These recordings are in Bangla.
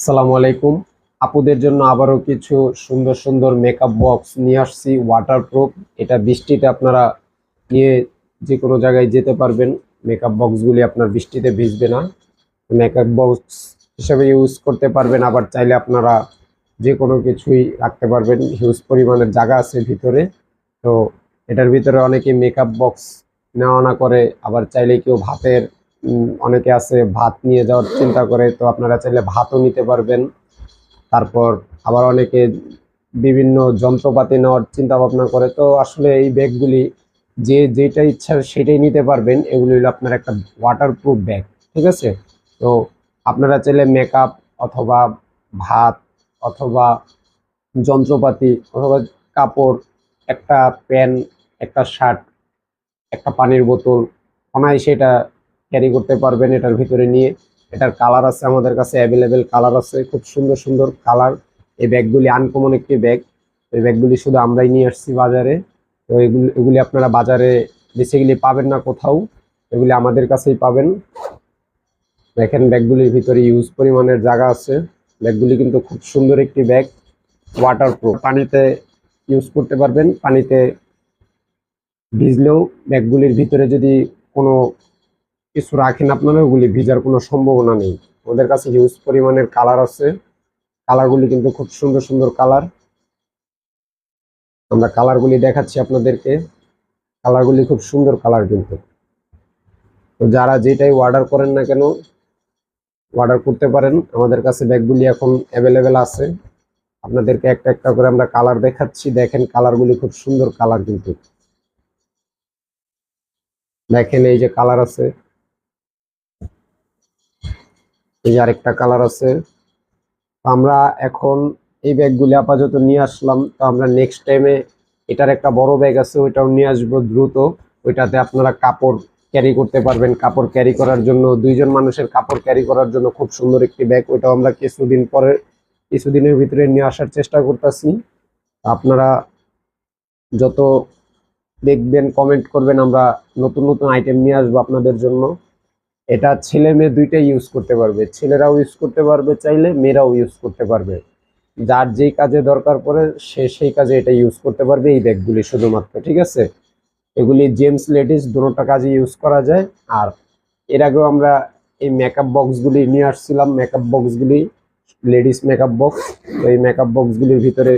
আসসালামু আলাইকুম। আপুদের জন্য আবারও কিছু সুন্দর সুন্দর মেকআপ বক্স নিয়ে আসছি, ওয়াটারপ্রুফ। এটা বৃষ্টিতে আপনারা নিয়ে যে কোনো জায়গায় যেতে পারবেন। মেকআপ বক্সগুলি আপনার বৃষ্টিতে ভিজবে না। মেকআপ বক্স হিসেবে ইউজ করতে পারবেন, আবার চাইলে আপনারা যে কোনো কিছুই রাখতে পারবেন। হিউজ পরিমাণের জায়গা আছে ভিতরে। তো এটার ভিতরে অনেকে মেকআপ বক্স নেওয়া আনা করে, আবার চাইলে কেউ ভাতের অনেকে আছে ভাত নিয়ে যাওয়ার চিন্তা করে, তো আপনারা চাইলে ভাতও নিতে পারবেন। তারপর আবার অনেকে বিভিন্ন যন্ত্রপাতি নেওয়ার চিন্তা ভাবনা করে। তো আসলে এই ব্যাগগুলি যে যেটা ইচ্ছা সেটাই নিতে পারবেন। এগুলি হলো আপনার একটা ওয়াটারপ্রুফ ব্যাগ, ঠিক আছে? তো আপনারা চাইলে মেকআপ অথবা ভাত অথবা যন্ত্রপাতি অথবা কাপড়, একটা প্যান্ট, একটা শার্ট, একটা পানির বোতল অনায়াসে এটা ক্যারি করতে পারবেন এটার ভিতরে নিয়ে। এটার কালার আছে আমাদের কাছে, অ্যাভেলেবেল কালার আছে, খুব সুন্দর সুন্দর কালার। এই ব্যাগগুলি আনকমন একটি ব্যাগ। এই ব্যাগগুলি শুধু আমরাই নিয়ে আসছি বাজারে। তো এগুলি আপনারা বাজারে বেসিক্যালি পাবেন না কোথাও, এগুলি আমাদের কাছেই পাবেন। দেখেন ব্যাগগুলির ভিতরে ইউজ পরিমাণের জায়গা আছে। ব্যাগগুলি কিন্তু খুব সুন্দর একটি ব্যাগ, ওয়াটারপ্রুফ। পানিতে ইউজ করতে পারবেন, পানিতে ভিজলেও ব্যাগগুলির ভিতরে যদি কোনো কিছু রাখেন আপনারা, ওগুলি ভিজার কোনো সম্ভাবনা নেই। ওদের কাছে হিউজ পরিমাণের কালার আছে। কালারগুলি কিন্তু খুব সুন্দর সুন্দর কালার। আমরা কালারগুলি দেখাচ্ছি আপনাদেরকে। কালারগুলি খুব সুন্দর কালার কিন্তু। তো যারা যেটাই অর্ডার করেন না কেন, অর্ডার করতে পারেন। আমাদের কাছে ব্যাগগুলি এখন অ্যাভেলেবেল আছে। আপনাদেরকে একটা একটা করে আমরা কালার দেখাচ্ছি। দেখেন কালারগুলি খুব সুন্দর কালার কিন্তু। দেখেন এই যে কালার আছে, এই যে আরেকটা কালার আছে। আমরা এখন এই ব্যাগগুলি আপাতত নিয়ে আসলাম। তো আমরা নেক্সট টাইমে এটার একটা বড় ব্যাগ আছে, ওইটাও নিয়ে আসবো দ্রুত। ওইটাতে আপনারা কাপড় ক্যারি করতে পারবেন। কাপড় ক্যারি করার জন্য, দুইজন মানুষের কাপড় ক্যারি করার জন্য খুব সুন্দর একটি ব্যাগ। ওইটাও আমরা কিছুদিনের ভিতরে নিয়ে আসার চেষ্টা করতেছি। আপনারা যত দেখবেন, কমেন্ট করবেন, আমরা নতুন নতুন আইটেম নিয়ে আসবো আপনাদের জন্য। এটা ছেলে মেয়ে দুইটাই ইউজ করতে পারবে। ছেলেরাও ইউজ করতে পারবে, চাইলে মেয়েরাও ইউজ করতে পারবে। যার যেই কাজে দরকার পড়ে সে সেই কাজে এটা ইউজ করতে পারবে এই ব্যাগগুলি শুধুমাত্র, ঠিক আছে? এগুলি জেন্টস লেডিস দুটোটা কাজে ইউজ করা যায়। আর এর আগেও আমরা এই মেকআপ বক্সগুলি নিয়ে আসছিলাম। মেকআপ বক্সগুলি লেডিস মেকআপ বক্স। তো এই মেকআপ বক্সগুলির ভিতরে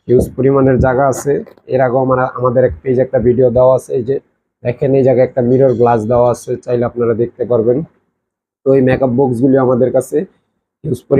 হিউজ পরিমাণের জায়গা আছে। এর আগেও আমাদের এক পেজে একটা ভিডিও দেওয়া আছে। এই যে দেখেন এই জায়গায় একটা মিরর গ্লাস দেওয়া আছে, চাইলে আপনারা দেখতে পারবেন। তো এই মেকআপ বক্সগুলি আমাদের কাছে হিউজ